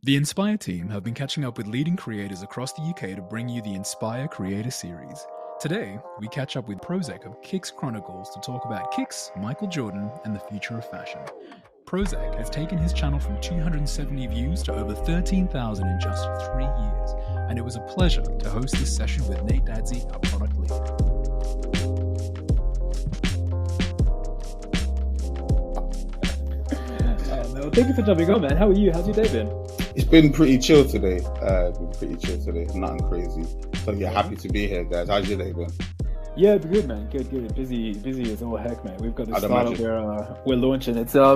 The Inspire team have been catching up with leading creators across the UK to bring you the Inspire Creator Series. Today, we catch up with ProZECH of Kicks Khronicles to talk about Kicks, Michael Jordan, and the future of fashion. ProZECH has taken his channel from 270 views to over 13,000 in just 3 years, and it was a pleasure to host this session with Nate Dadsey, our product lead. Thank you for jumping on, man. How are you? How's your day been? It's been pretty chill today. Nothing crazy. So yeah, happy to be here, guys. How's your day been? Yeah, good, man. Good. Busy as all heck, man. We've got this startup we're launching. It's a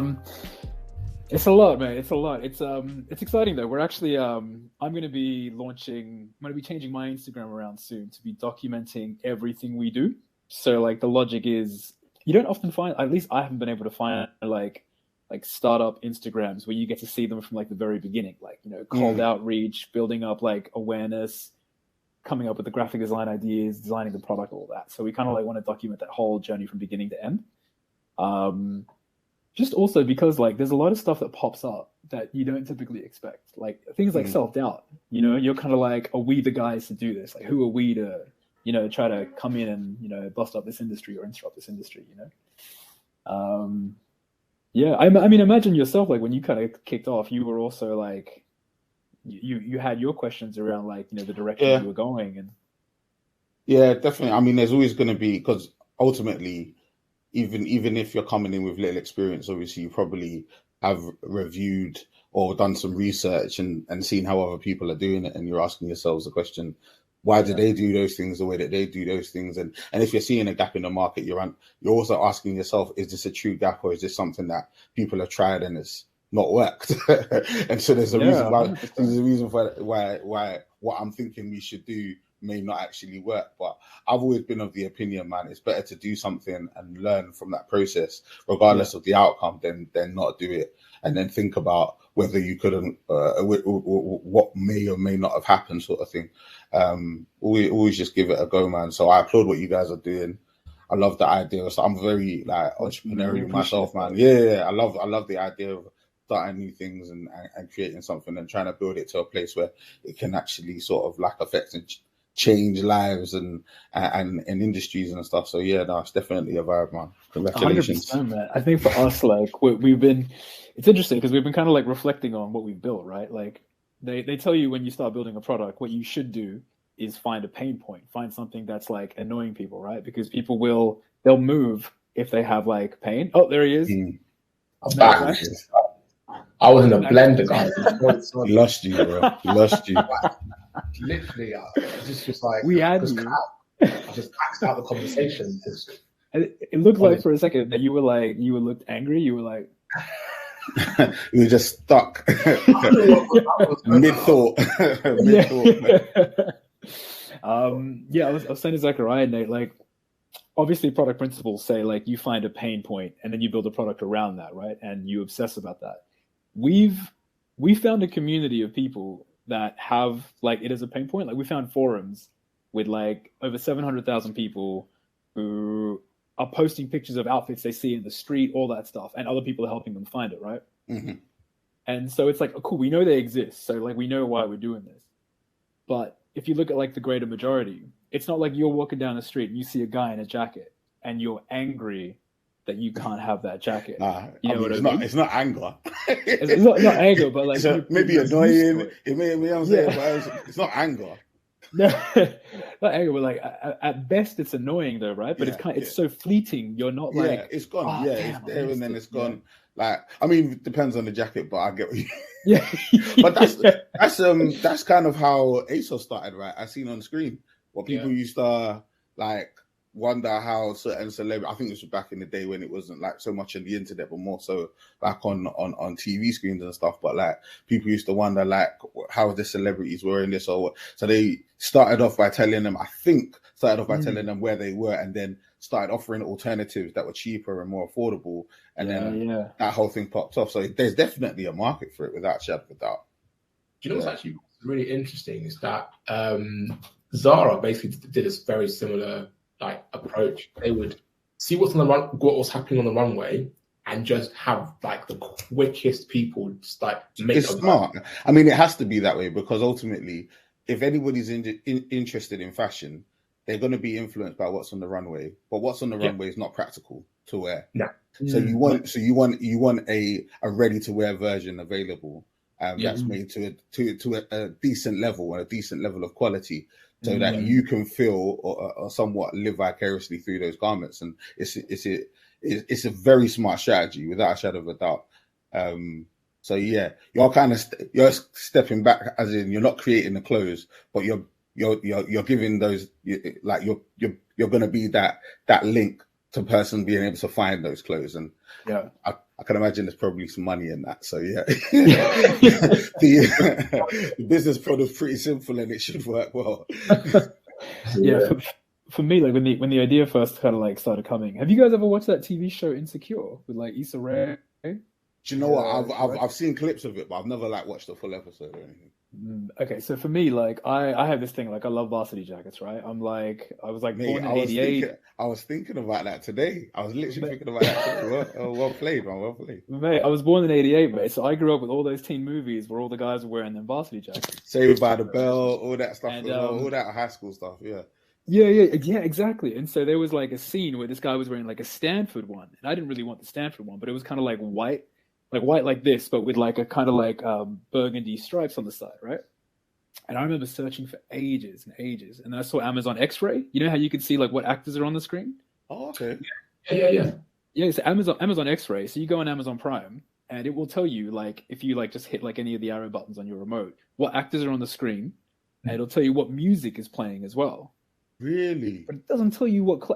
lot, man. It's a lot. It's exciting though. We're actually I'm gonna be changing my Instagram around soon to be documenting everything we do. So like the logic is you don't often find, at least I haven't been able to find like startup Instagrams where you get to see them from like the very beginning, like, you know, cold outreach, building up like awareness, coming up with the graphic design ideas, designing the product, all that. So we kind of like want to document that whole journey from beginning to end. Just also because like there's a lot of stuff that pops up that you don't typically expect, like things like self-doubt. You know, you're kind of like, are we the guys to do this? Like, who are we to, you know, try to come in and, you know, bust up this industry or interrupt this industry, you know? Yeah, I mean, imagine yourself, like when you kind of kicked off, you were also like, you had your questions around like, you know, the direction you were going. And yeah, definitely. I mean, there's always going to be, because ultimately, even if you're coming in with little experience, obviously you probably have reviewed or done some research and seen how other people are doing it, and you're asking yourselves the question, why do they do those things the way that they do those things? And if you're seeing a gap in the market, you're also asking yourself, is this a true gap, or is this something that people have tried and it's not worked? And so there's a reason why what I'm thinking we should do may not actually work. But I've always been of the opinion, man, it's better to do something and learn from that process, regardless of the outcome, than not do it and then think about whether you couldn't, what may or may not have happened, sort of thing. Always just give it a go, man. So I applaud what you guys are doing. I love the idea. So I'm very like entrepreneurial myself, man. Yeah. I love the idea of starting new things and creating something and trying to build it to a place where it can actually sort of like affect and change lives and industries and stuff. So yeah, no, it's definitely a vibe, man. Congratulations. 100%, man. I think for us, like it's interesting because we've been kind of like reflecting on what we've built, right? Like they tell you when you start building a product, what you should do is find a pain point, find something that's like annoying people, right? Because people they'll move if they have like pain. Oh, there he is. I'm back. I was in a blender, guys. Lost you, bro. Lost you. Literally, just like we had you. I just axed out the conversation. It looked like for a second that you looked angry. You were like, you were just stuck mid thought. I was saying to Zachariah, Nate, like obviously product principles say like you find a pain point and then you build a product around that, right? And you obsess about that. We found a community of people that have like it as a pain point. Like we found forums with like over 700,000 people who are posting pictures of outfits they see in the street, all that stuff, and other people are helping them find it, right? And so it's like, oh, cool, we know they exist, so like we know why we're doing this. But if you look at like the greater majority, it's not like you're walking down the street and you see a guy in a jacket and you're angry that you can't have that jacket. It's not anger. It's not anger, but like maybe annoying. It's not anger. No, not anger, but like at best it's annoying though, right? But it's so fleeting. You're not like it's gone. It's there and then it's gone. Like, I mean, it depends on the jacket, but I get what you. But that's kind of how ASOS started, right? I seen on screen what people used to like wonder how certain celebrities. I think this was back in the day when it wasn't like so much on the internet, but more so back on TV screens and stuff. But like people used to wonder like how the celebrities were in this or what. So they started off by telling them where they were, and then started offering alternatives that were cheaper and more affordable. And then that whole thing popped off. So there's definitely a market for it without a shadow of a doubt. Do you know what's actually really interesting is that Zara basically did this very similar like approach. They would see what's on the run, what was happening on the runway, and just have like the quickest people just like make It's smart. I mean, it has to be that way because ultimately, if anybody's interested in fashion, they're going to be influenced by what's on the runway. But what's on the runway is not practical to wear. No. So you want a ready to wear version available that's made to a decent level and a decent level of quality, so that you can feel or somewhat live vicariously through those garments. And it's a very smart strategy without a shadow of a doubt. So yeah, you're kind of you're stepping back, as in you're not creating the clothes, but you're giving those, like you're going to be that link to person being able to find those clothes. And yeah, I can imagine there's probably some money in that. So yeah, the business model's pretty simple and it should work well. Yeah. For me, like when the idea first kind of like started coming, have you guys ever watched that TV show Insecure with like Issa Rae? Do you know what? I've seen clips of it, but I've never like watched a full episode or anything. Okay, so for me, like I have this thing, like I love varsity jackets, right? I was like born in '88. I was thinking about that today. I was literally thinking about that today. Well played, man. Well played. Mate, I was born in '88, mate. So I grew up with all those teen movies where all the guys were wearing them varsity jackets. Saved by the Bell, all that stuff, and, all that high school stuff, yeah. Yeah, exactly. And so there was like a scene where this guy was wearing like a Stanford one, and I didn't really want the Stanford one, but it was kind of like white like this, but with like a kind of like burgundy stripes on the side, right? And I remember searching for ages and ages, and then I saw Amazon X-Ray. You know how you can see like what actors are on the screen? Oh, okay. Yeah. Yeah, so Amazon X-Ray. So you go on Amazon Prime, and it will tell you like if you like just hit like any of the arrow buttons on your remote, what actors are on the screen, and it'll tell you what music is playing as well. Really? But it doesn't tell you what.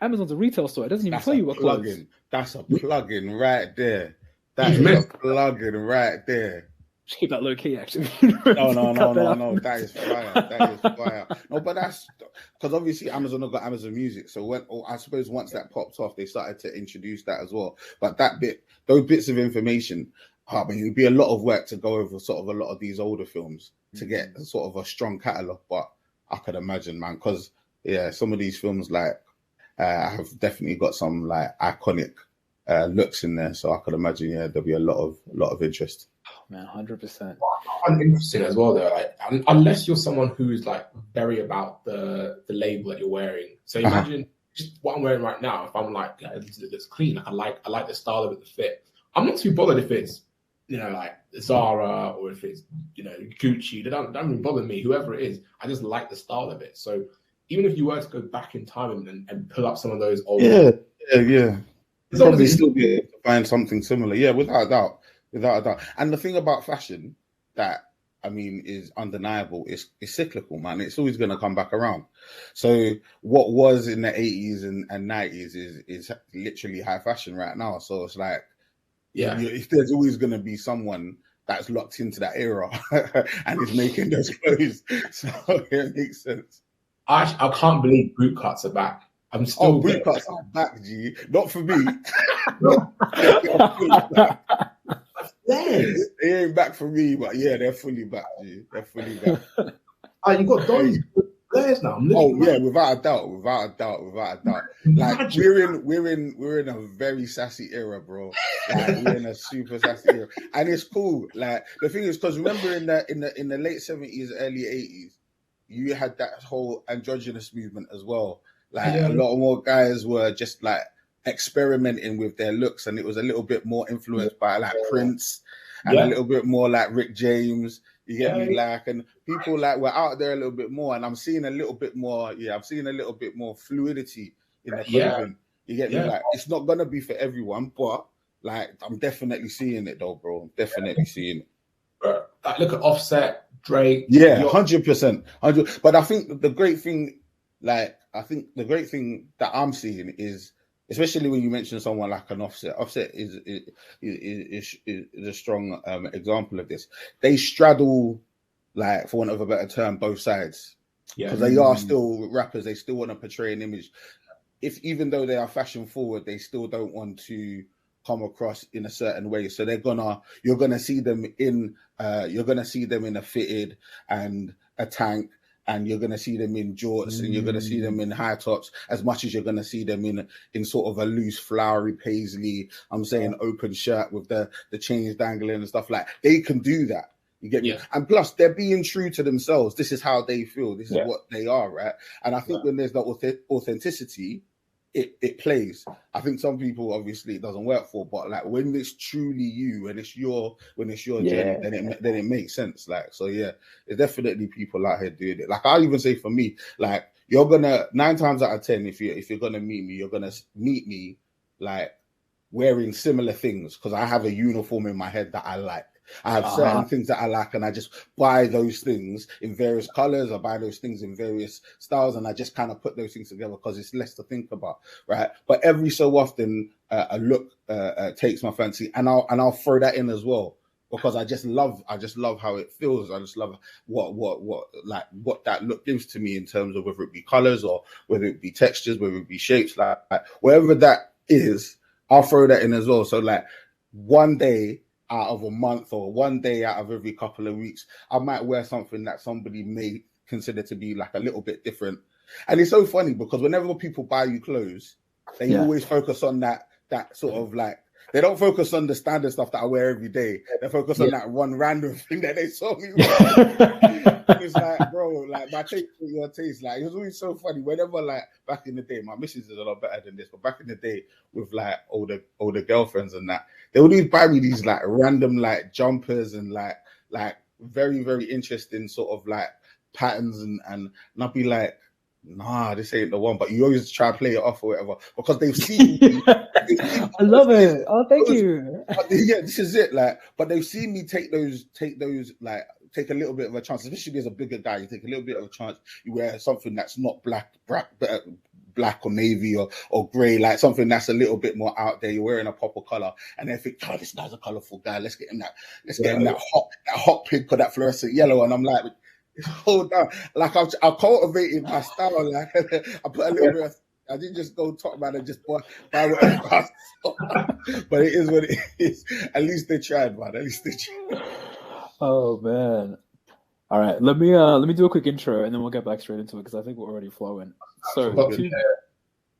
Amazon's a retail store. It doesn't even tell you what plugin. That's a plugin right there. That's a plugin right there. Just keep that low key, actually. No. That is fire. No, but that's because obviously Amazon have got Amazon Music. So I suppose once that popped off, they started to introduce that as well. But those bits of information, I mean, it'd be a lot of work to go over sort of a lot of these older films to get sort of a strong catalog. But I could imagine, man, because some of these films like have definitely got some like iconic looks in there. So I could imagine, there'll be a lot of interest. Oh man, 100%. And interesting as well, though. Like, unless you're someone who's like very about the label that you're wearing. So imagine just what I'm wearing right now. If I'm like, it's clean. Like I like the style of it, the fit. I'm not too bothered if it's like Zara or if it's Gucci. They don't really bother me. Whoever it is, I just like the style of it. So even if you were to go back in time and pull up some of those old, yeah, you'd probably still be able to find something similar. Yeah, without a doubt. And the thing about fashion that I mean is undeniable is cyclical, man. It's always going to come back around. So what was in the 80s and 90s is literally high fashion right now. So it's like, if there's always going to be someone that's locked into that era and is making those clothes, so it makes sense. I can't believe boot cuts are back. I'm still boot cuts are back, G. Not for me. They ain't back for me, but they're fully back, G. They're fully back. You got Donny's players now. Without a doubt. Like we're in a very sassy era, bro. Like we're in a super sassy era, and it's cool. Like the thing is, because remember in the late 70s, early 80s, you had that whole androgynous movement as well. Like a lot more guys were just like experimenting with their looks, and it was a little bit more influenced by like Prince and a little bit more like Rick James. You get me? Like, and people like were out there a little bit more, and I'm seeing a little bit more. Yeah, I'm seeing a little bit more fluidity in the clothing. You get me? Like, it's not gonna be for everyone, but like, I'm definitely seeing it though, bro. I'm definitely seeing it. Like, look at Offset, Drake. Yeah, 100%. But I think the great thing that I'm seeing is, especially when you mention someone like an Offset. Offset is a strong example of this. They straddle, like, for want of a better term, both sides. Because they are still rappers. They still want to portray an image. Even though they are fashion forward, they still don't want to come across in a certain way. So you're gonna see them in a fitted and a tank and you're going to see them in jorts and you're going to see them in high tops as much as you're going to see them in sort of a loose flowery paisley, I'm saying open shirt with the chains dangling and stuff. Like, they can do that. You get me? Yeah. And plus, they're being true to themselves. This is how they feel. This is what they are, right? And I think when there's that authenticity, it plays. I think some people, obviously, it doesn't work for, but like when it's truly you and it's your journey, then it makes sense. Like, so yeah, there's definitely people out here doing it. Like, I even say for me, like, you're gonna 9 times out of 10, if you're gonna meet me, you're gonna meet me like wearing similar things, because I have a uniform in my head that I like. I have certain things that I like, and I just buy those things in various colors. I buy those things in various styles, and I just kind of put those things together because it's less to think about, right? But every so often, a look takes my fancy, and I'll throw that in as well, because I just love how it feels. I just love what that look gives to me in terms of whether it be colors or whether it be textures, whether it be shapes, like wherever that is, I'll throw that in as well. So like one day out of a month or one day out of every couple of weeks, I might wear something that somebody may consider to be like a little bit different. And it's so funny because whenever people buy you clothes, they always focus on that sort of like, they don't focus on the standard stuff that I wear every day. They focus on that one random thing that they saw me wear. And it's like, bro, like my taste with your taste. Like, it was always so funny. Whenever, like, back in the day, my missus is a lot better than this, but back in the day with like older girlfriends and that, they would always buy me these like random like jumpers and like very, very interesting sort of like patterns and I'd be like, nah, this ain't the one. But you always try to play it off or whatever because they've seen me. I love it. Oh, thank you. Yeah, this is it. Like, but they've seen me take those like take a little bit of a chance, especially as a bigger guy. You take a little bit of a chance. You wear something that's not black or navy or grey, like something that's a little bit more out there. You're wearing a pop of color, and they think, oh, this guy's a colorful guy. Let's get him that hot pink or that fluorescent yellow. And I'm like, hold on, like I cultivated my style. Like I put a little bit of, I didn't just go top man and just buy whatever I saw. But it is what it is. At least they tried, man. At least they tried. Oh man. All right, let me do a quick intro and then we'll get back straight into it because I think we're already flowing. So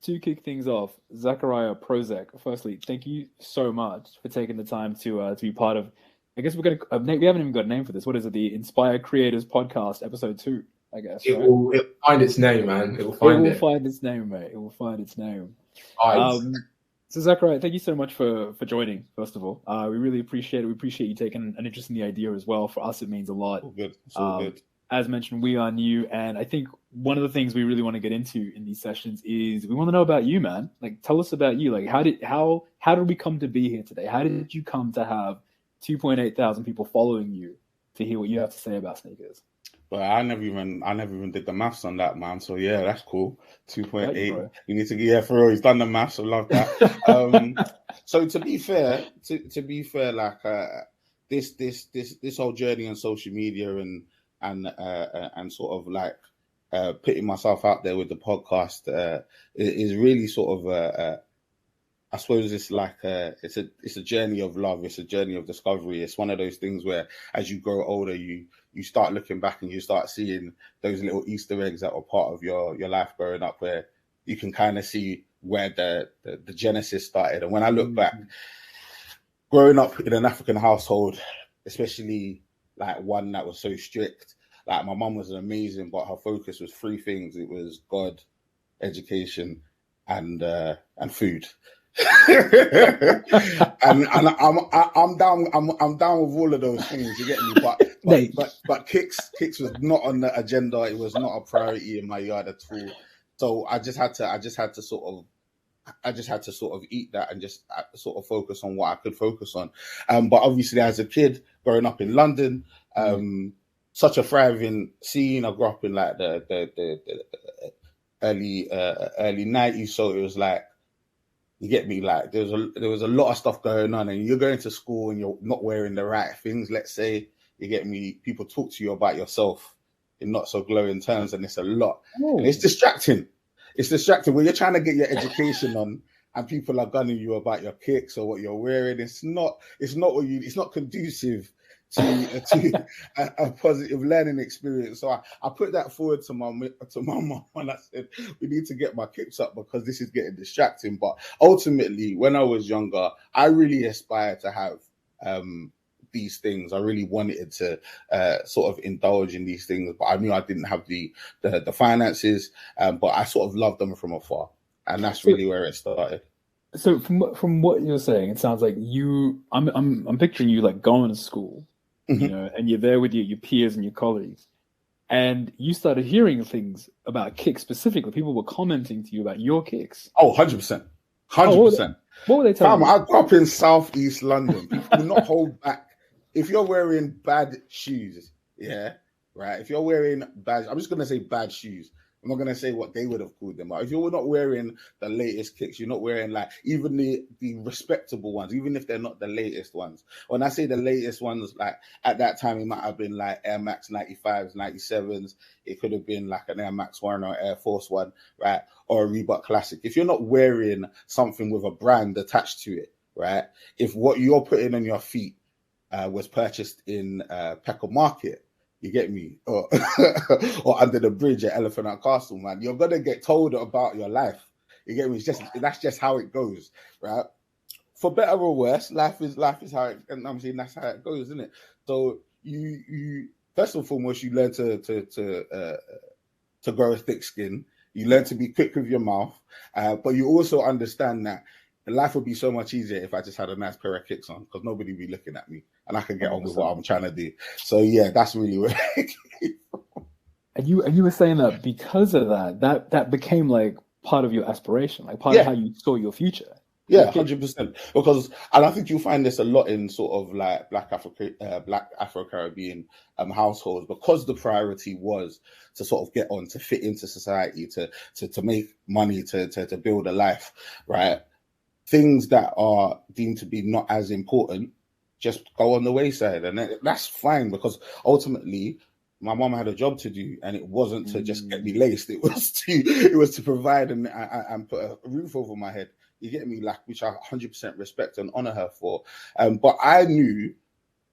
to kick things off, Zachariah ProZECH. Firstly, thank you so much for taking the time to be part of. I guess we're gonna. We haven't even got a name for this. What is it? The Inspire Creators Podcast, episode 2. I guess it'll find its name, man. It will find its name, mate. It will find its name. So Zachariah, thank you so much for joining. First of all, we really appreciate it. We appreciate you taking an interest in the idea as well. For us, it means a lot. All good. It's all good. As mentioned, we are new, and I think one of the things we really want to get into in these sessions is we want to know about you, man. Like, tell us about you. Like, how did we come to be here today? How did you come to have 2.8 thousand people following you to hear what you have to say about sneakers? But I never even did the maths on that, man. So yeah, that's cool. 2.8. You need to for real. He's done the maths. I love that. So to be fair, like this whole journey on social media and sort of like putting myself out there with the podcast is really sort of I suppose it's like it's a journey of love. It's a journey of discovery. It's one of those things where as you grow older, you start looking back and you start seeing those little Easter eggs that were part of your life growing up, where you can kind of see where the genesis started. And when I look back, growing up in an African household, especially like one that was so strict, like my mum was amazing, but her focus was 3 things. It was God, education, and food. and I'm down with all of those things, you get me, but kicks was not on the agenda. It was not a priority in my yard at all. So I just had to sort of eat that and just sort of focus on what I could focus on. But obviously as a kid growing up in London, such a thriving scene. I grew up in like the early 90s, so it was like, you get me, like there was a lot of stuff going on, and you're going to school and you're not wearing the right things. Let's say, you get me, people talk to you about yourself in not so glowing terms, and it's a lot. And it's distracting. It's distracting when you're trying to get your education on, and people are gunning you about your kicks or what you're wearing. It's not conducive to a positive learning experience. So I put that forward to my mum, and I said, we need to get my kicks up because this is getting distracting. But ultimately, when I was younger, I really aspired to have these things. I really wanted to sort of indulge in these things, but I knew I didn't have the finances. But I sort of loved them from afar, and that's really where it started. So from what you're saying, it sounds like I'm picturing you like going to school, you know, and you're there with your peers and your colleagues, and you started hearing things about kicks specifically. People were commenting to you about your kicks. Oh, 100%. 100%. What were they telling you? I grew up in Southeast London. People will not hold back. If you're wearing bad shoes, yeah, right? If you're wearing I'm just going to say bad shoes. I'm not going to say what they would have called them. But if you're not wearing the latest kicks, you're not wearing like even the respectable ones, even if they're not the latest ones. When I say the latest ones, like at that time, it might have been like Air Max 95s, 97s. It could have been like an Air Max 1 or Air Force 1, right? Or a Reebok Classic. If you're not wearing something with a brand attached to it, right? If what you're putting on your feet was purchased in Peckham Market, you get me? Or under the bridge at Elephant and Castle, man. You're gonna get told about your life. You get me? That's just how it goes, right? For better or worse, life is how it, and I'm saying that's how it goes, isn't it? So you first and foremost, you learn to grow a thick skin. You learn to be quick with your mouth, but you also understand that life would be so much easier if I just had a nice pair of kicks on, because nobody would be looking at me and I can get on with what I'm trying to do. So yeah, that's really where it came from. And you were saying that because of that became like part of your aspiration, like part of how you saw your future. Yeah, 100%. Because, and I think you'll find this a lot in sort of like Black Afro-Caribbean households, because the priority was to sort of get on, to fit into society, to make money, to build a life, right? Things that are deemed to be not as important just go on the wayside, and that's fine, because ultimately my mom had a job to do, and it wasn't to just get me laced. It was to provide and put a roof over my head. You get me? Like, which I 100% respect and honor her for. But I knew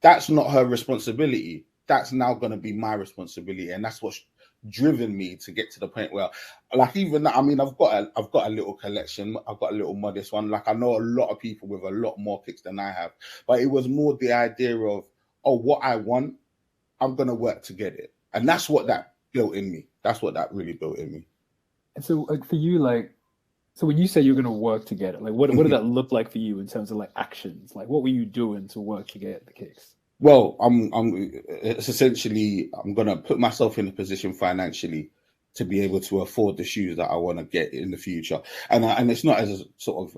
that's not her responsibility. That's now going to be my responsibility, and that's what's driven me to get to the point where, like, even that, I mean, I've got a little collection. I've got a little modest one. Like, I know a lot of people with a lot more kicks than I have, but it was more the idea of, oh, what I want, I'm going to work to get it. And that's what that built in me. That's what that really built in me. And so, like, for you, like, so when you say you're going to work to get it, like, what did that look like for you in terms of like actions? Like, what were you doing to work to get the kicks? Well, it's essentially, I'm going to put myself in a position financially to be able to afford the shoes that I want to get in the future. And it's not as sort of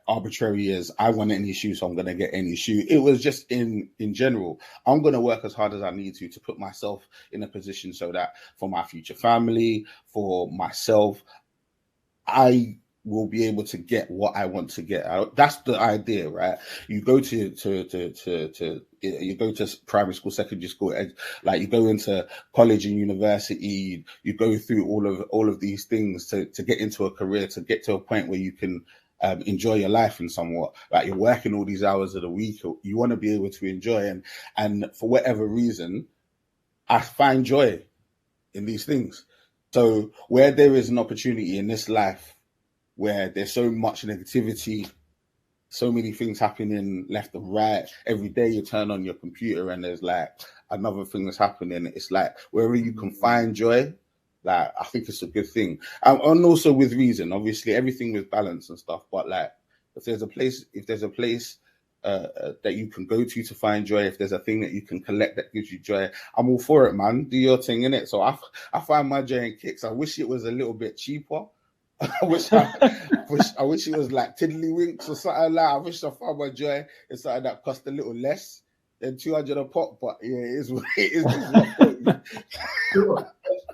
arbitrary as I want any shoe, so I'm going to get any shoe. It was just in general, I'm going to work as hard as I need to put myself in a position so that for my future family, for myself, I will be able to get what I want to get. That's the idea, right? You go you go to primary school, secondary school, like you go into college and university, you go through all of these things to get into a career, to get to a point where you can enjoy your life in somewhat. Like, you're working all these hours of the week, you want to be able to enjoy, and for whatever reason, I find joy in these things. So where there is an opportunity in this life where there's so much negativity, so many things happening left and right, every day you turn on your computer and there's like another thing that's happening. It's like wherever you can find joy, like, I think it's a good thing. And also with reason, obviously everything with balance and stuff. But like, if there's a place that you can go to find joy, if there's a thing that you can collect that gives you joy, I'm all for it, man. Do your thing, innit? So I find my joy in kicks. I wish it was a little bit cheaper. I wish it was like Tiddlywinks or something like that. I wish I found my joy in something that cost a little less than 200 a pop. But yeah, it is what it is.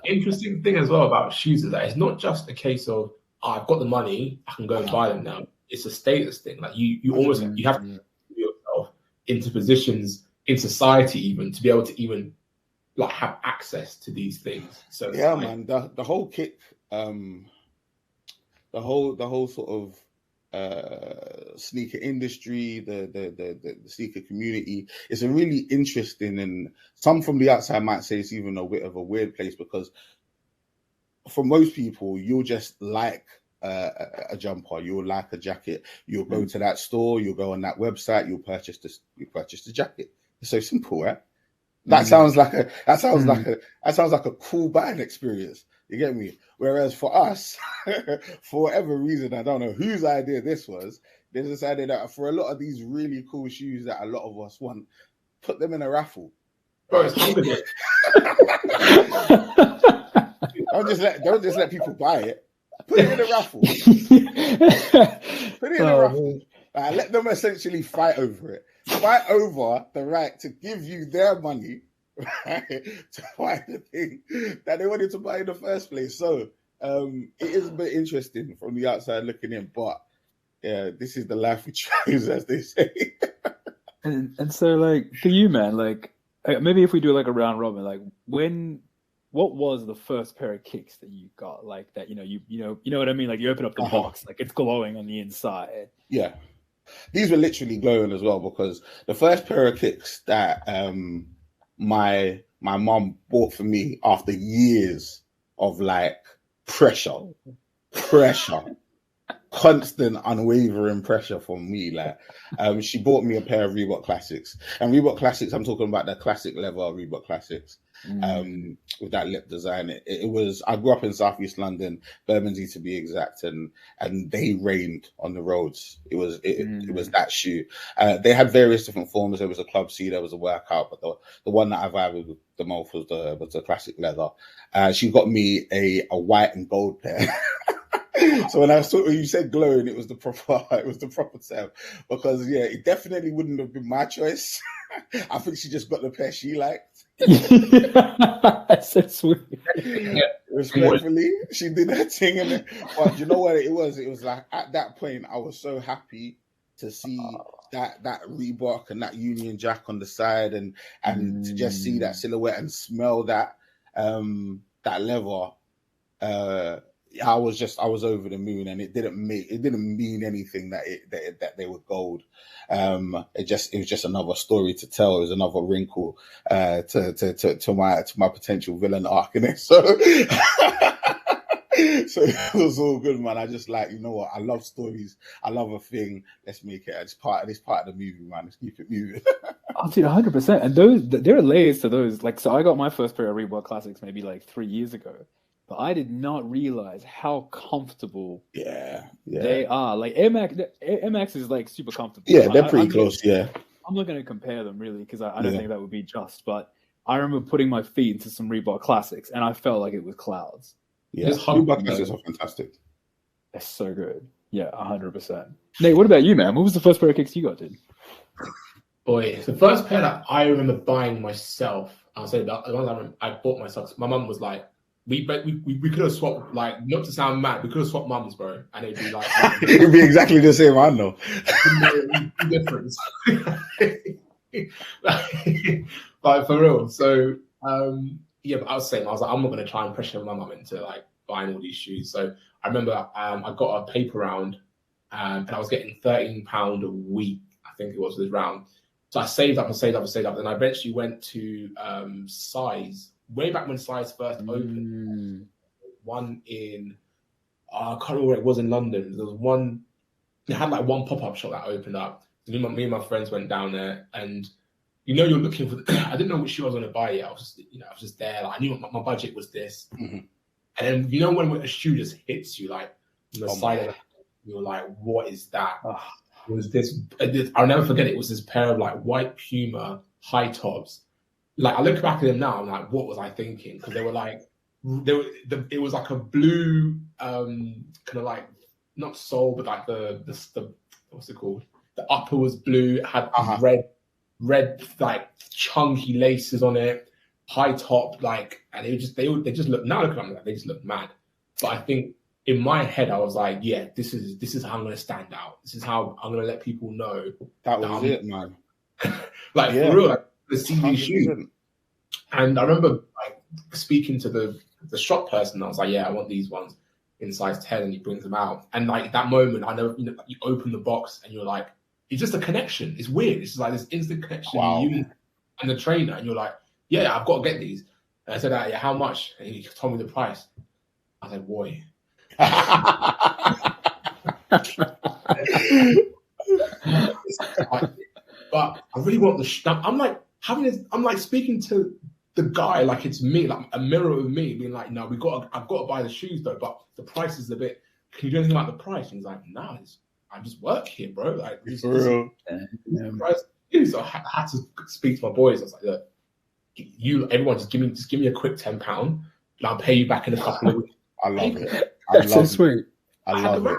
Interesting thing as well about shoes is that it's not just a case of, oh, I've got the money, I can go and buy them now. It's a status thing. Like, you almost you have to put yourself into positions in society even to be able to even like have access to these things. So yeah, man, the whole kick, the whole sort of sneaker industry, the sneaker community. It's a really interesting, and some from the outside might say it's even a bit of a weird place, because for most people, you'll just like a jumper, you'll like a jacket, you'll go to that store, you'll go on that website, you'll purchase the jacket. It's so simple, right? That sounds like a cool buying experience. You get me? Whereas for us, for whatever reason, I don't know whose idea this was, they decided that for a lot of these really cool shoes that a lot of us want, put them in a raffle. Bro, it's Hunger Games. Don't just let people buy it. Put it in a raffle. Put it in a raffle. Let them essentially fight over it. Fight over the right to give you their money, right, to buy the thing that they wanted to buy in the first place. So it is a bit interesting from the outside looking in, but yeah, this is the life we chose, as they say. and so, like, for you, man, like, maybe if we do like a round robin, like, what was the first pair of kicks that you got? Like, that, you know what I mean? Like, you open up the box, like, it's glowing on the inside. Yeah. These were literally glowing as well, because the first pair of kicks that my mom bought for me after years of like pressure, constant unwavering pressure from me, like she bought me a pair of Reebok Classics. And Reebok Classics, I'm talking about the classic leather Reebok Classics. With that lip design, it was. I grew up in Southeast London, Bermondsey to be exact, and they rained on the roads. It was that shoe. They had various different forms. There was a Club C, there was a workout, but the one that I vibed with the most was the classic leather. She got me a white and gold pair. So when you said glowing, it was the proper term, because yeah, it definitely wouldn't have been my choice. I think she just got the pair she liked. That's so sweet. Yeah. Respectfully, she did her thing, but you know what it was? It was like at that point, I was so happy to see that Reebok and that Union Jack on the side, and to just see that silhouette and smell that leather. I was over the moon, and it didn't mean anything that they were gold. It was just another story to tell. It was another wrinkle to my potential villain arc in it. So it was all good, man. I just like, you know what? I love stories. I love a thing. Let's make it as part of the movie, man. Let's keep it moving. Oh, dude, 100%. And there are layers to those. Like, so I got my first pair of Reebok Classics maybe like 3 years ago. But I did not realize how comfortable they are. Like, Air Max is like super comfortable. Yeah, they're pretty close. Yeah, I'm not going to compare them really, because I don't think that would be just. But I remember putting my feet into some Reebok Classics, and I felt like it was clouds. Yeah, Reebok Classics are fantastic. They're so good. Yeah, 100%. Nate, what about you, man? What was the first pair of kicks you got, dude? Boy, the first pair that I remember buying myself, I'll say that the ones I bought myself. My mum was like, we could have swapped, like, not to sound mad, we could have swapped mums, bro, and it'd be like it'd be exactly the same. I know. Difference. Like, for real. So yeah, but I was like, I'm not gonna try and pressure my mum into like buying all these shoes. So I remember I got a paper round, and I was getting £13 a week, I think it was this round. So I saved up, and I eventually went to Size. Way back when Size first opened, one in I can't remember where it was in London. There was one. They had like one pop-up shop that opened up. So me and my friends went down there, and you're looking for. I didn't know which shoe I was going to buy yet. I was just there. Like, I knew my budget was this, and then when a shoe just hits you like on the side of it, you're like, what is that? It was this. I'll never forget it. It was this pair of like white Puma high tops. Like, I look back at them now, I'm like, what was I thinking? Because they were like, it was like a blue, kind of like, not sole, but like the what's it called? The upper was blue, it had red like chunky laces on it, high top, like, and they just look, now look at them, like, they just look mad. But I think in my head, I was like, yeah, this is how I'm going to stand out. This is how I'm going to let people know. That was it, man. Like, for real, like, the CV shoe. And I remember like speaking to the shop person. I was like, yeah, I want these ones. in size 10 and he brings them out. And like that moment, I know, you open the box and you're like, it's just a connection. It's weird. It's just like this instant connection. Wow. You and the trainer, and you're like, yeah, I've got to get these. And I said, yeah, how much? And he told me the price. I said, boy. But I really want I'm like speaking to the guy like it's me, like a mirror of me, being like, no, I've got to buy the shoes though, but the price is a bit. Can you do anything about the price? And he's like, no, I just work here, bro. Like, for real. So I had to speak to my boys. I was like, look, everyone, just give me a quick £10, and I'll pay you back in a couple of weeks. I love it. That's so sweet. I love it.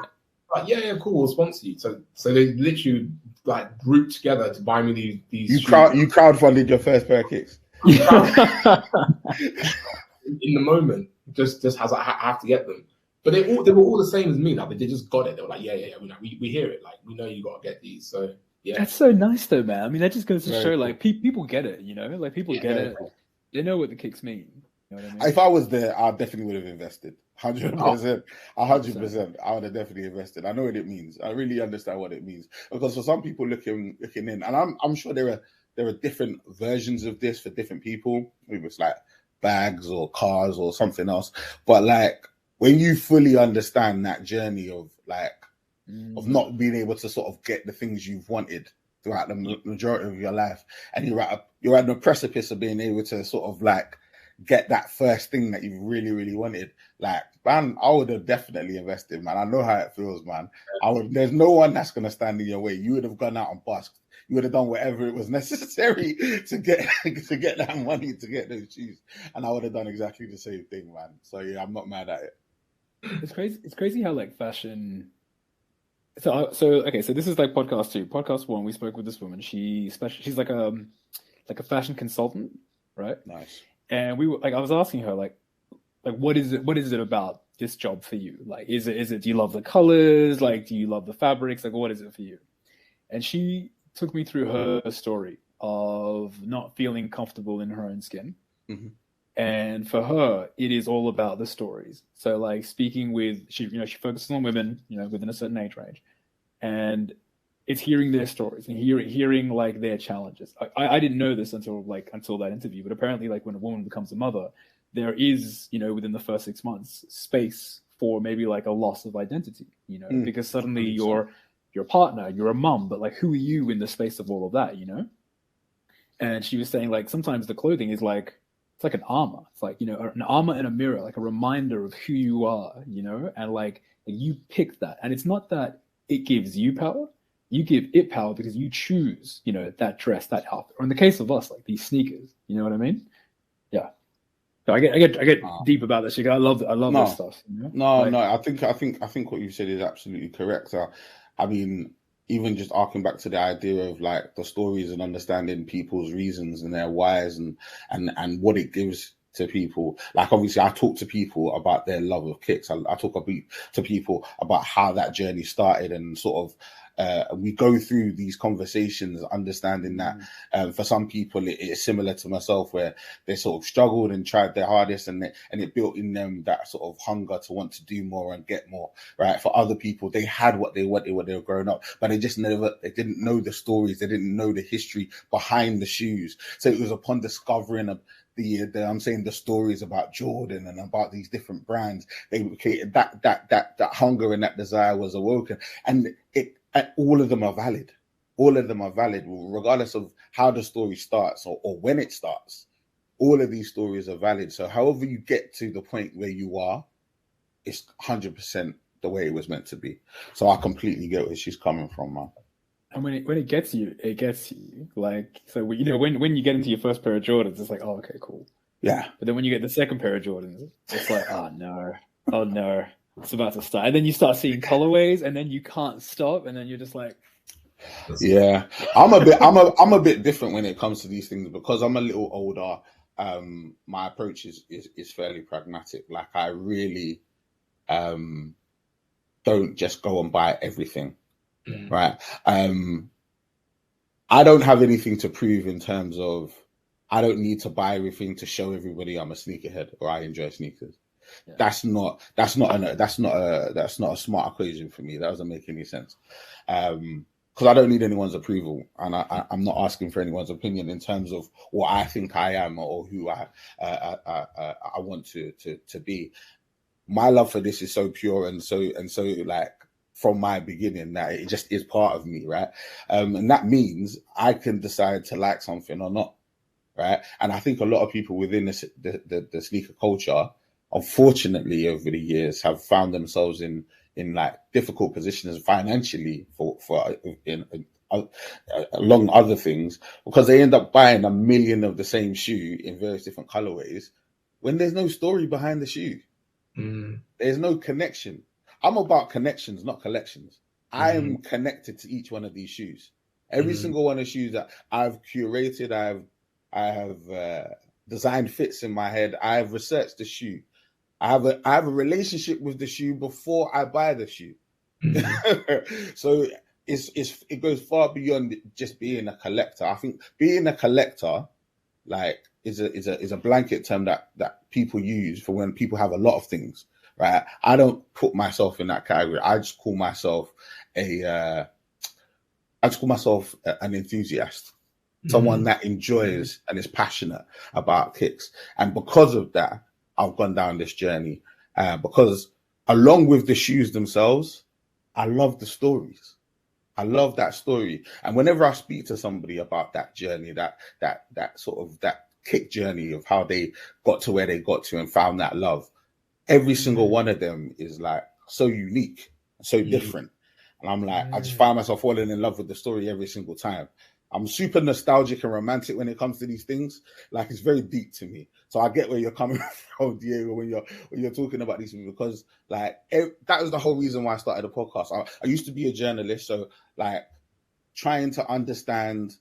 Like, yeah, cool, we'll sponsor you. So they literally like grouped together to buy me these. You crowdfunded your first pair of kicks. In the moment, just has I have to get them. But they were all the same as me. Like they just got it. They were like, yeah. We hear it. Like we know you got to get these. So yeah, that's so nice though, man. I mean, that just goes to show cool. like people get it. You know, like people get it. Cool. They know what the kicks mean. You know what I mean? If I was there, I definitely would have invested. 100%. 100%. I would have definitely invested. I know what it means. I really understand what it means. Because for some people looking in, and I'm sure there are different versions of this for different people. Maybe it's like bags or cars or something else. But like when you fully understand that journey of like of not being able to sort of get the things you've wanted throughout the majority of your life, and you're at the precipice of being able to sort of like get that first thing that you really, really wanted. Like, man, I would have definitely invested, man. I know how it feels, man. There's no one that's gonna stand in your way. You would have gone out and busked. You would have done whatever it was necessary to get that money to get those shoes, and I would have done exactly the same thing, man. So yeah, I'm not mad at it. It's crazy. It's crazy how like fashion. So okay. So this is like podcast 2. Podcast 1, we spoke with this woman. She's like a fashion consultant, right? Nice. And we were like, I was asking her like what is it about this job for you? Like, is it do you love the colors? Like, do you love the fabrics? Like, what is it for you? And she took me through her story of not feeling comfortable in her own skin. Mm-hmm. And for her, it is all about the stories. So like speaking with, she focuses on women, within a certain age range. And it's hearing their stories and hearing like their challenges. I didn't know this until that interview, but apparently like when a woman becomes a mother, there is, within the first 6 months, space for maybe like a loss of identity, because suddenly you're your partner, you're a mum, but like who are you in the space of all of that, And she was saying like sometimes the clothing is like, it's like an armor. It's like, an armor and a mirror, like a reminder of who you are, and like you pick that. And it's not that it gives you power. You give it power because you choose, that dress, that outfit. Or in the case of us, like these sneakers, you know what I mean? Yeah. So I get deep about this. I love this stuff. No. I think what you said is absolutely correct. I mean, even just arcing back to the idea of like the stories and understanding people's reasons and their whys and what it gives to people. Like obviously I talk to people about their love of kicks. I talk to people about how that journey started, and sort of we go through these conversations understanding that for some people it's similar to myself, where they sort of struggled and tried their hardest, and it built in them that sort of hunger to want to do more and get more, right? For other people, they had what they wanted when they were growing up, but they didn't know the stories, they didn't know the history behind the shoes. So it was upon discovering the stories about Jordan and about these different brands, that hunger and that desire was awoken, and all of them are valid. All of them are valid, regardless of how the story starts or when it starts. All of these stories are valid. So however you get to the point where you are, it's 100% the way it was meant to be. So I completely get where she's coming from, man. And when it gets you, it gets you. Like, so when you get into your first pair of Jordans, it's like, oh, okay, cool. Yeah. But then when you get the second pair of Jordans, it's like, oh no, it's about to start. And then you start seeing colorways, and then you can't stop, and then you're just like, yeah. I'm a bit different when it comes to these things because I'm a little older. My approach is fairly pragmatic. Like I really don't just go and buy everything. Right. I don't have anything to prove in terms of I don't need to buy everything to show everybody I'm a sneakerhead or I enjoy sneakers. Yeah. That's not a smart equation for me. That doesn't make any sense. Because I don't need anyone's approval, and I'm not asking for anyone's opinion in terms of what I think I am or who I want to be. My love for this is so pure and so like from my beginning that it just is part of me, right? And that means I can decide to like something or not, right? And I think a lot of people within the sneaker culture, unfortunately, over the years, have found themselves in like difficult positions financially along other things, because they end up buying a million of the same shoe in various different colorways when there's no story behind the shoe. There's no connection. I'm about connections, not collections. I am connected to each one of these shoes. Every single one of the shoes that I've curated, I have designed fits in my head. I have researched the shoe. I have a relationship with the shoe before I buy the shoe. So it goes far beyond just being a collector. I think being a collector, like, is a blanket term that people use for when people have a lot of things, right? I don't put myself in that category. I just call myself an enthusiast, someone that enjoys and is passionate about kicks. And because of that, I've gone down this journey, because along with the shoes themselves, I love the stories. I love that story. And whenever I speak to somebody about that journey, that sort of that kick journey of how they got to where they got to and found that love, every single one of them is like so unique, so different. And I'm like, I just find myself falling in love with the story every single time. I'm super nostalgic and romantic when it comes to these things. Like, it's very deep to me. So I get where you're coming from, Diego, when you're talking about these things, because like that was the whole reason why I started the podcast. I used to be a journalist, so like trying to understand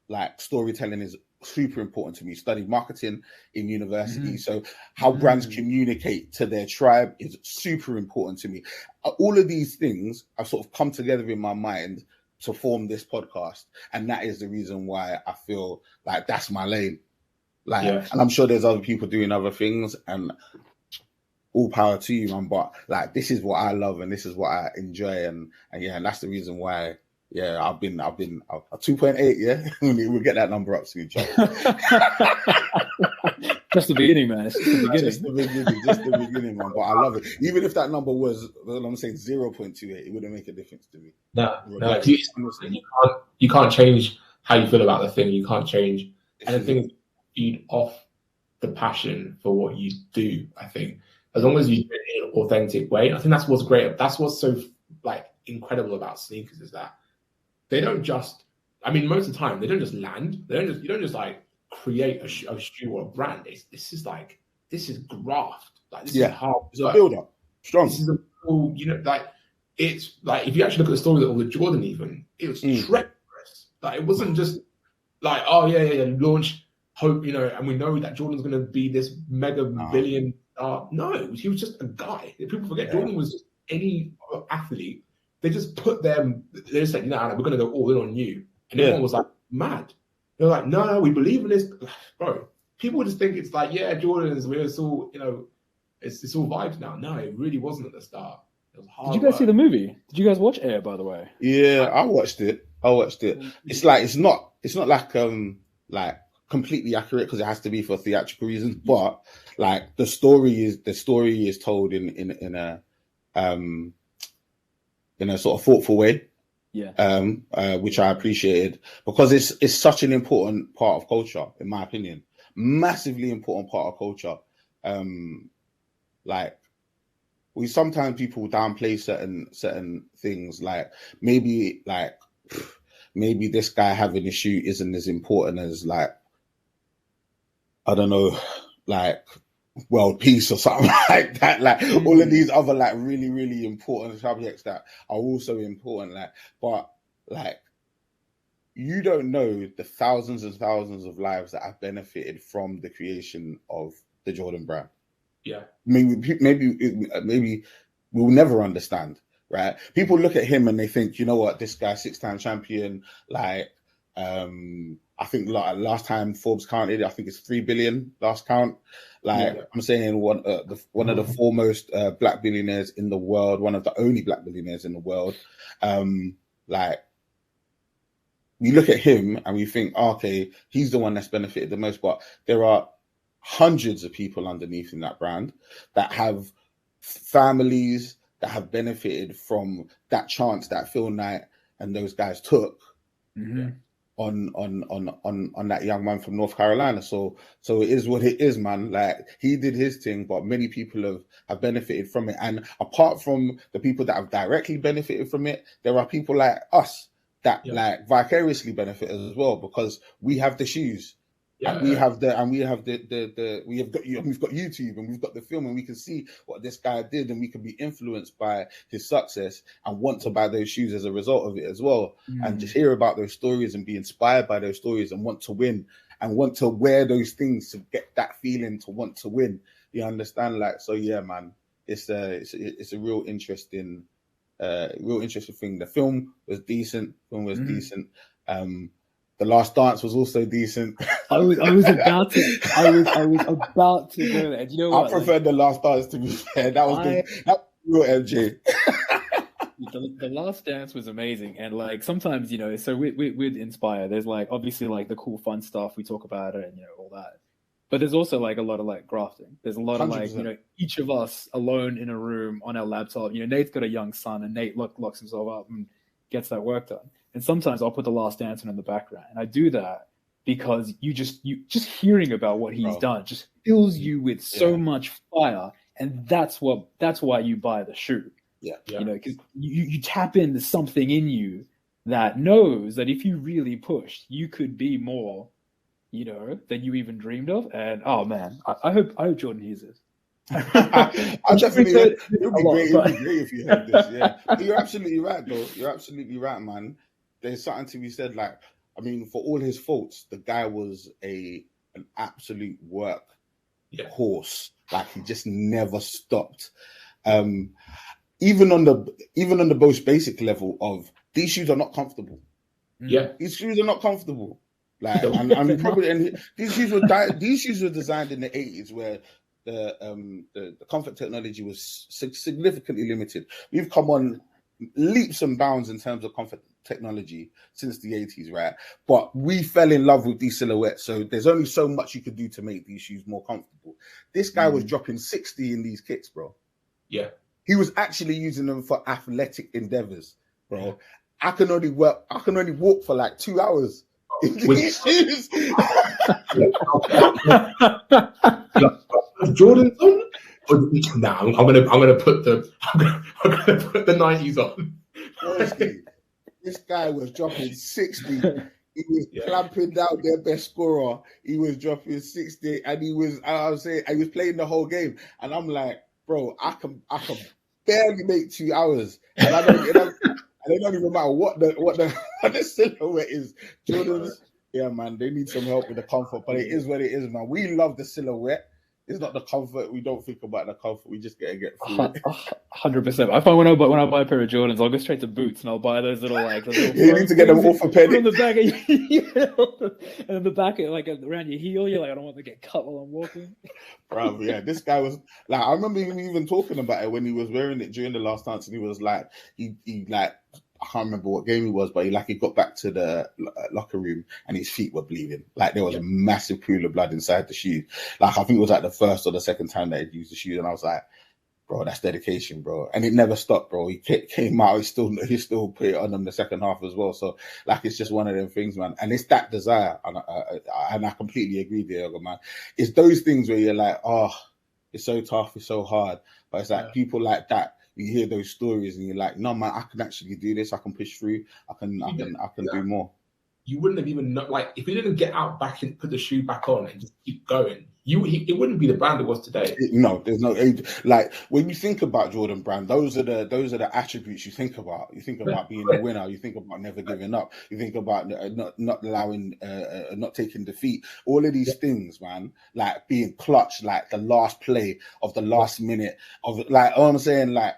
like storytelling is super important to me. Studied marketing in university, so how brands communicate to their tribe is super important to me. All of these things have sort of come together in my mind to form this podcast, and that is the reason why I feel like that's my lane. Like, and I'm sure there's other people doing other things, and all power to you, man. But like, this is what I love, and this is what I enjoy, and that's the reason why. Yeah, I've been a 2.8. Yeah, we'll get that number up soon, Chuck. Just the beginning, man. It's just the beginning. Just the beginning, man. But I love it. Even if that number was, I'm saying 0.28, it wouldn't make a difference to me. No, you can't change how you feel about the thing. You can't change, and the thing is, feed off the passion for what you do. I think as long as you do it in an authentic way, I think that's what's great. That's what's so like incredible about sneakers, is that they don't just, I mean, most of the time they don't just land. You don't just like create a shoe or a brand. This is graft. Like, this is hard. It's a build up. Strong. This is a cool, like, it's like, if you actually look at the story of the Jordan, even it was treacherous. Like, it wasn't just like, oh yeah, launch, hope, and we know that Jordan's going to be this mega billion star. No, he was just a guy. People forget Jordan was just any athlete. They just put them. They just said, "No, we're going to go all in on you," and everyone was like mad. They're like, "No, we believe in this, bro." People just think it's like, yeah, Jordan's. It's all, it's all vibes now. No, it really wasn't at the start. It was hard. Did you guys see the movie? Did you guys watch Air, by the way? Yeah, I watched it. It's like it's not like completely accurate, because it has to be for theatrical reasons. But like the story is told in a sort of thoughtful way, which I appreciated, because it's such an important part of culture, in my opinion, massively important part of culture. Like, sometimes people downplay certain things, like maybe this guy having a shoe isn't as important as, like, I don't know, like world peace or something like that. Like all of these other like really, really important subjects that are also important. Like, but like, you don't know the thousands and thousands of lives that have benefited from the creation of the Jordan brand. Yeah. Maybe we'll never understand, right? People look at him and they think, you know what, this guy 6-time champion, like, I think last time Forbes counted, I think it's 3 billion last count. Like I'm saying, one of the foremost black billionaires in the world, one of the only black billionaires in the world. Like we look at him and we think, oh, okay, he's the one that's benefited the most, but there are hundreds of people underneath in that brand that have families that have benefited from that chance that Phil Knight and those guys took on that young man from North Carolina. So it is what it is, man. Like he did his thing, but many people have benefited from it. And apart from the people that have directly benefited from it, there are people like us that like vicariously benefit as well, because we have the shoes. And we've got YouTube and we've got the film, and we can see what this guy did, and we can be influenced by his success and want to buy those shoes as a result of it as well. And just hear about those stories and be inspired by those stories and want to win and want to wear those things to get that feeling to want to win. You understand? Like, so yeah, man, it's a real interesting thing. The film was decent. The Last Dance was also decent. I was about to go there. Do you know what? I preferred The Last Dance, to be fair. That was real MJ. The Last Dance was amazing, and like sometimes, you know, so with Inspire, there's like obviously like the cool fun stuff we talk about it and you know all that, but there's also like a lot of like grafting. There's a lot 100%. Of like, you know, each of us alone in a room on our laptop. You know, Nate's got a young son, and Nate locks himself up and gets that work done. And sometimes I'll put The Last Dance in the background, and I do that because you just hearing about what he's done just fills you with so much fire, and that's why you buy the shoe. You know, because you tap into something in you that knows that if you really pushed, you could be more, you know, than you even dreamed of. And oh man, I hope Jordan hears this. I definitely. It'd be great if you heard this. Yeah, but you're absolutely right, though. You're absolutely right, man. There's something to be said. Like, I mean, for all his faults, the guy was an absolute work horse. Like, he just never stopped. Even on the most basic level of these shoes are not comfortable. Yeah, these shoes are not comfortable. Like, these shoes were designed in the 80s where the comfort technology was significantly limited. We've come on leaps and bounds in terms of comfort technology since the 80s, right? But we fell in love with these silhouettes, so there's only so much you could do to make these shoes more comfortable. This guy was dropping 60 in these kicks, bro. Yeah, he was actually using them for athletic endeavors, bro. I can only walk for like 2 hours in these shoes. Jordan's on? Nah, I'm gonna put the 90s on. Honestly, this guy was dropping 60. He was clamping down their best scorer. He was dropping 60, and he was playing the whole game. And I'm like, bro, I can barely make 2 hours, and I don't even matter what the silhouette is. Jordan's, yeah, man, they need some help with the comfort, but it is what it is, man. We love the silhouette. It's not the comfort. We don't think about the comfort. We just gotta get through it. 100%. I find when I buy a pair of Jordans, I'll go straight to Boots and I'll buy those little like. You need to get them orthopedic. On the back of and the back of, like around your heel. You're like, I don't want to get cut while I'm walking. Bro, yeah, this guy was like, I remember him even talking about it when he was wearing it during the Last Dance, and he was like, he like. I can't remember what game he was, but he got back to the locker room and his feet were bleeding. Like there was a massive pool of blood inside the shoe. Like I think it was like the first or the second time that he'd used the shoe, and I was like, bro, that's dedication, bro. And it never stopped, bro. He came out, he still put it on them the second half as well. So like it's just one of them things, man. And it's that desire, and I completely agree, Diego, man. It's those things where you're like, oh, it's so tough, it's so hard, but it's like people like that. You hear those stories and you're like, no, man, I can actually do this. I can push through. I can do more. You wouldn't have even like if you didn't get out back and put the shoe back on and just keep going. It wouldn't be the brand it was today. No, there's no like when you think about Jordan Brand, those are the attributes you think about. You think about being a winner. You think about never giving up. You think about not allowing, not taking defeat. All of these things, man, like being clutch, like the last play of the last minute of like. All I'm saying, like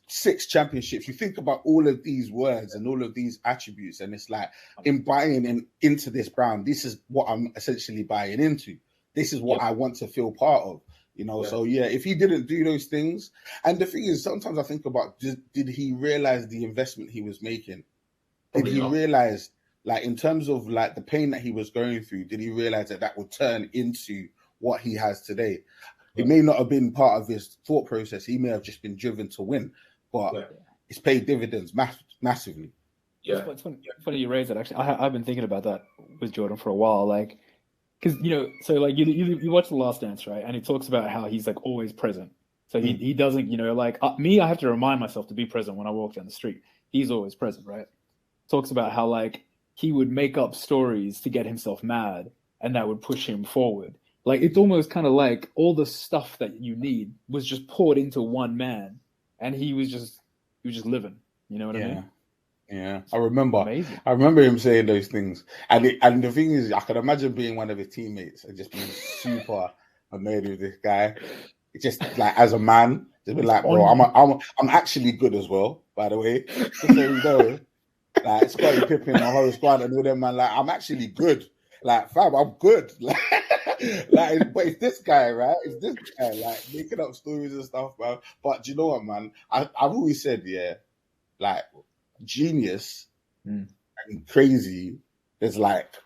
6 championships. You think about all of these words and all of these attributes, and it's like, in buying into this brand, this is what I'm essentially buying into. This is what I want to feel part of, you know. So yeah, if he didn't do those things, and the thing is, sometimes I think about, did he realize the investment he was making? Did he realize, like, in terms of like the pain that he was going through, did he realize that would turn into what he has today? It may not have been part of his thought process. He may have just been driven to win, but it's paid dividends massively. Yeah, it's funny you raise that. Actually, I've been thinking about that with Jordan for a while, like, because so like you watch The Last Dance, right? And he talks about how he's like always present. So he doesn't, like me, I have to remind myself to be present when I walk down the street. He's always present, right? Talks about how like he would make up stories to get himself mad, and that would push him forward. Like, it's almost kind of like all the stuff that you need was just poured into one man, and he was just living. You know what I mean? Yeah, I remember him saying those things, and the thing is, I can imagine being one of his teammates and just being super annoyed with this guy. It's just like, as a man, just be like, bro, I'm actually good as well. By the way, just so you know, like Scottie Pippen, the whole squad, and all them, man. Like, I'm actually good. Like, fam, I'm good. Like, but it's this guy, right? It's this guy, like, making up stories and stuff, man. But do you know what, man? I've always said, like, genius and crazy, there's like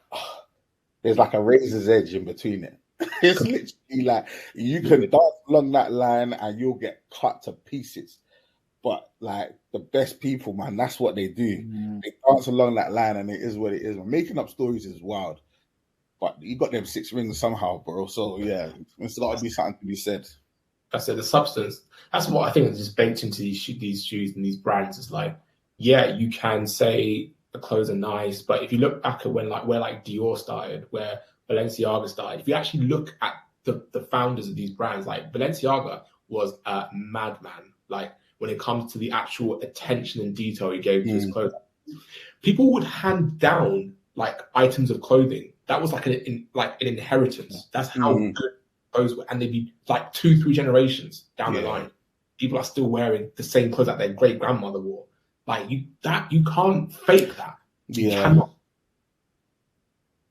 a razor's edge in between it. It's literally like, you can dance along that line and you'll get cut to pieces. But like, the best people, man, that's what they do. They dance along that line, and it is what it is. Making up stories is wild. But you got them 6 rings somehow, bro. So yeah, it's got to be something to be said. I said the substance. That's what I think is just baked into these shoes and these brands. It's like, yeah, you can say the clothes are nice, but if you look back at where Dior started, where Balenciaga started, if you actually look at the founders of these brands, like Balenciaga was a madman. Like, when it comes to the actual attention and detail he gave to his clothes, people would hand down like items of clothing. That was like an inheritance. That's how good those were, and they'd be like 2-3 generations down the line. People are still wearing the same clothes that their great grandmother wore. Like, you can't fake that. You cannot.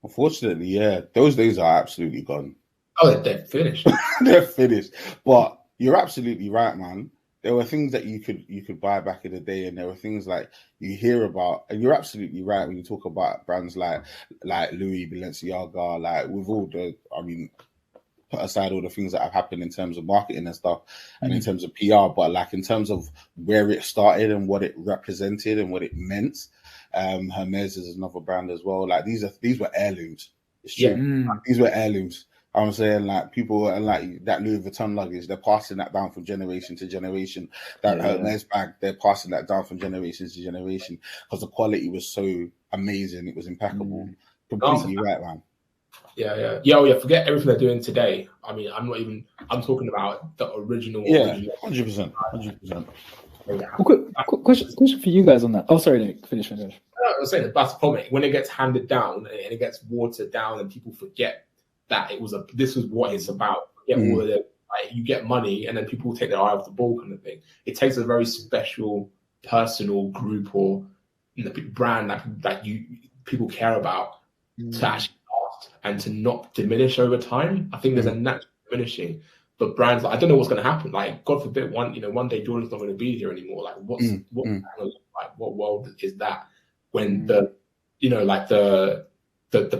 Unfortunately, those days are absolutely gone. Oh, they're finished. They're finished. But you're absolutely right, man. There were things that you could buy back in the day, and there were things like you hear about, and you're absolutely right when you talk about brands like Louis, Balenciaga, like, with all the, I mean, put aside all the things that have happened in terms of marketing and stuff, and in terms of PR, but like in terms of where it started and what it represented and what it meant. Hermes is another brand as well. Like, these were heirlooms. It's true. Like, these were heirlooms. I'm saying, like, people are like that Louis Vuitton luggage, they're passing that down from generation to generation. That Hermes bag, they're passing that down from generation to generation, because the quality was so amazing. It was impeccable. Completely right, man. Yeah. Oh, yeah. Forget everything they're doing today. I mean, I'm talking about the original. Yeah, 100%. Quick question for you guys on that. Oh, sorry, Nick. Finish. I was saying that's the problem. When it gets handed down and it gets watered down, and people forget that this was what it's about. All of it. Like, you get money, and then people take their eye off the ball, kind of thing. It takes a very special personal group or brand that people care about to actually last and to not diminish over time. I think there's a natural diminishing. But brands, like, I don't know what's going to happen. Like, God forbid, one day Jordan's not going to be here anymore. Like, what's going to look like? What world is that? When the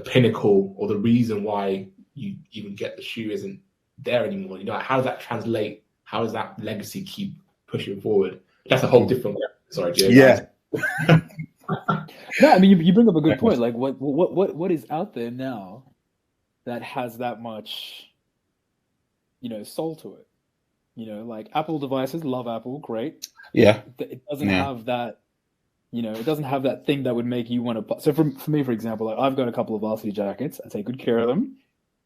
pinnacle or the reason why you even get the shoe isn't there anymore. How does that translate? How does that legacy keep pushing forward? That's a whole different. Sorry, Jay. Yeah. No, I mean, you bring up a good point. Like, what is out there now that has that much, soul to it? Like, Apple devices, love Apple, great. Yeah. It doesn't have that. It doesn't have that thing that would make you want to. So for me, for example, like, I've got a couple of varsity jackets. I take good care of them.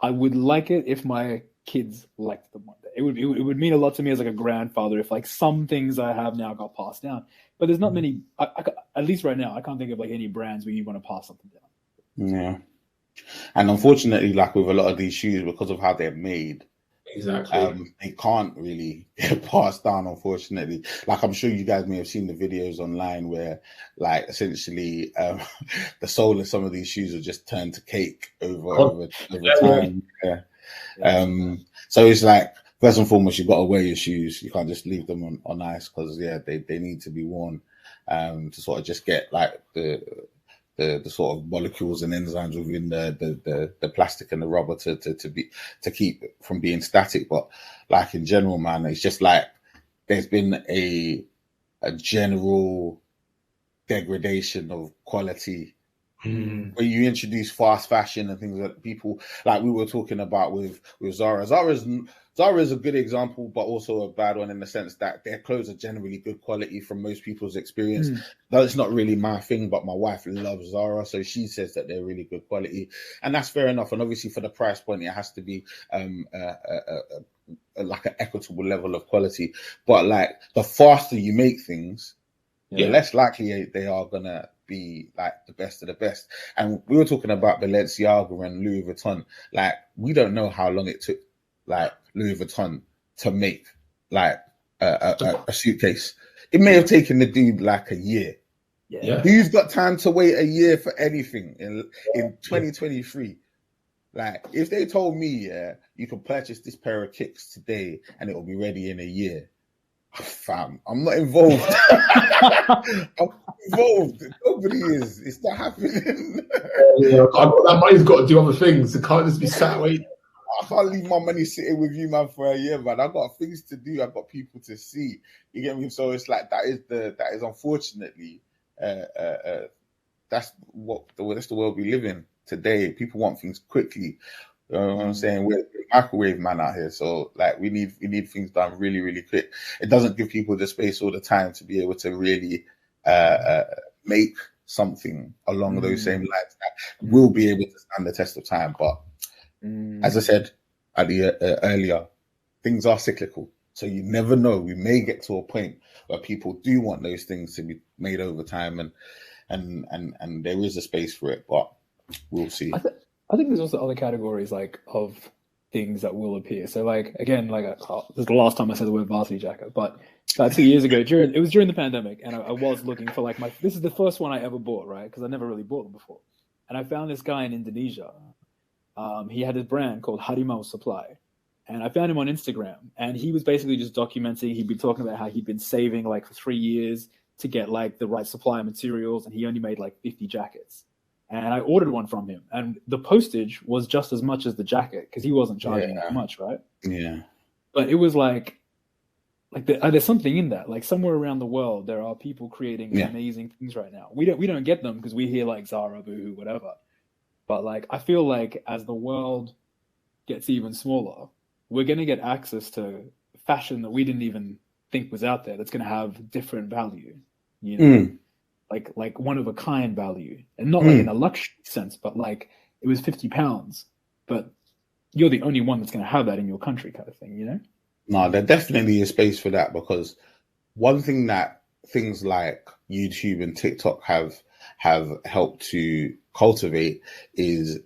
I would like it if my kids liked them one day. It would mean a lot to me as like a grandfather if like some things I have now got passed down. But there's not many. At least right now, I can't think of like any brands where you want to pass something down. Yeah, and unfortunately, like with a lot of these shoes, because of how they're made, Exactly. They can't really get passed down, unfortunately. Like, I'm sure you guys may have seen the videos online where, like, essentially, the sole of some of these shoes are just turned to cake over time. Yeah. So it's like, first and foremost, you've got to wear your shoes. You can't just leave them on ice, because they need to be worn to sort of just get like the sort of molecules and enzymes within the plastic and the rubber to keep it from being static. But like in general, man, it's just like there's been a general degradation of quality. When you introduce fast fashion and things that people, like we were talking about with Zara. Zara is a good example, but also a bad one in the sense that their clothes are generally good quality from most people's experience. That's not really my thing, but my wife loves Zara, so she says that they're really good quality, and that's fair enough. And obviously for the price point, it has to be like an equitable level of quality. But like, the faster you make things, the less likely they are gonna be like the best of the best. And we were talking about Balenciaga and Louis Vuitton. Like, we don't know how long it took like Louis Vuitton to make like a suitcase. It may have taken the dude like a year. Who's got time to wait a year for anything in 2023? Like, if they told me, you can purchase this pair of kicks today and it will be ready in a year, fam, I'm not involved. I'm involved. Nobody is. It's not happening. That money's got to do other things. It can't just be sat waiting. I can't leave my money sitting with you, man, for a year, man. I've got things to do. I've got people to see. You get me? So it's like that is unfortunately that's the world we live in today. People want things quickly. You know what I'm saying? We're microwave man out here, so like we need things done really, really quick. It doesn't give people the space or the time to be able to really make something along those same lines that will be able to stand the test of time. But as I said at the earlier, things are cyclical, so you never know. We may get to a point where people do want those things to be made over time, and there is a space for it, but we'll see. I think there's also other categories like of things that will appear. So like, again, like this is the last time I said the word varsity jacket, but about 2 years ago, it was during the pandemic, and I was looking for like this is the first one I ever bought, right? Because I never really bought them before. And I found this guy in Indonesia. He had his brand called Harimau Supply. And I found him on Instagram, and he was basically just documenting. He'd been talking about how he'd been saving like for 3 years to get like the right supply of materials, and he only made like 50 jackets. And I ordered one from him, and the postage was just as much as the jacket because he wasn't charging that much, right? Yeah. But it was like there's something in that. Like somewhere around the world, there are people creating amazing things right now. We don't get them because we hear like Zara, Boohoo, whatever. But like I feel like as the world gets even smaller, we're gonna get access to fashion that we didn't even think was out there. That's gonna have different value, you know. Like one of a kind value, and not like in a luxury sense, but like it was £50, but you're the only one that's going to have that in your country, kind of thing, you know? No, there definitely is space for that, because one thing that things like YouTube and TikTok have helped to cultivate is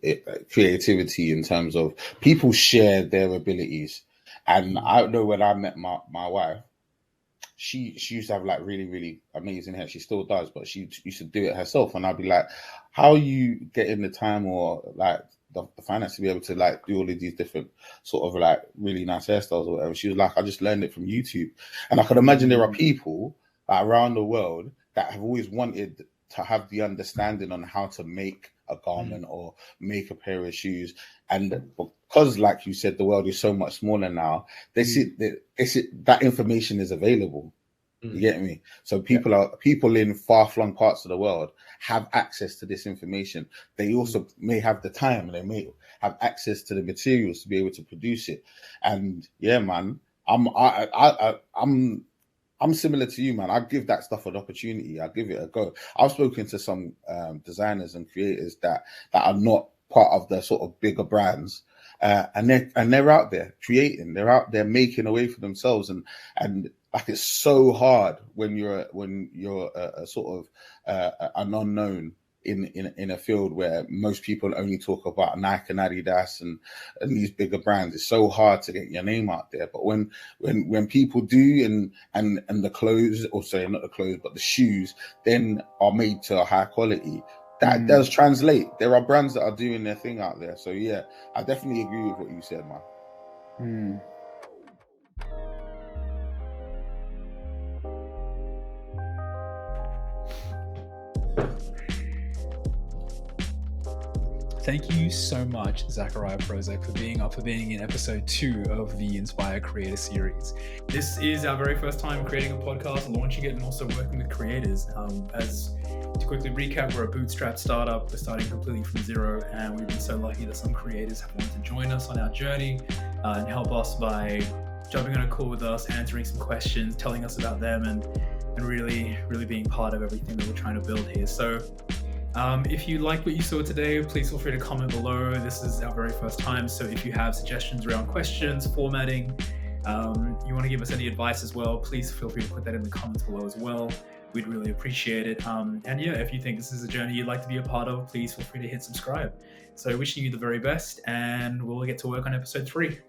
creativity in terms of people share their abilities. And I know when I met my wife, she used to have like really, really amazing hair. She still does, but she used to do it herself. And I'd be like, how are you getting the time or like the finance to be able to like do all of these different sort of like really nice hairstyles or whatever? She was like, I just learned it from YouTube. And I can imagine there are people around the world that have always wanted to have the understanding on how to make a garment or make a pair of shoes. And because, like you said, the world is so much smaller now, that information is available. You get me? So people in far-flung parts of the world have access to this information. They also may have the time, they may have access to the materials to be able to produce it. And yeah, man, I'm similar to you, man. I give that stuff an opportunity. I give it a go. I've spoken to some designers and creators that are not part of the sort of bigger brands, and they're out there creating. They're out there making a way for themselves, and like it's so hard when you're a sort of an unknown in a field where most people only talk about Nike and Adidas and these bigger brands. It's so hard to get your name out there. But when people do, and the clothes, or sorry, not the clothes, but the shoes, then are made to a high quality, that does translate. There are brands that are doing their thing out there. So yeah, I definitely agree with what you said, man. Thank you so much, Zachariah ProZECH, for being in episode 2 of the Inspire Creator series. This is our very first time creating a podcast, launching it, and also working with creators. As to quickly recap, we're a bootstrap startup. We're starting completely from zero, and we've been so lucky that some creators have wanted to join us on our journey and help us by jumping on a call with us, answering some questions, telling us about them, and really being part of everything that we're trying to build here. So if you like what you saw today, please feel free to comment below. This is our very first time, so if you have suggestions around questions, formatting, you want to give us any advice as well, please feel free to put that in the comments below as well. We'd really appreciate it. And yeah, if you think this is a journey you'd like to be a part of, please feel free to hit subscribe. So wishing you the very best, and we'll get to work on episode 3.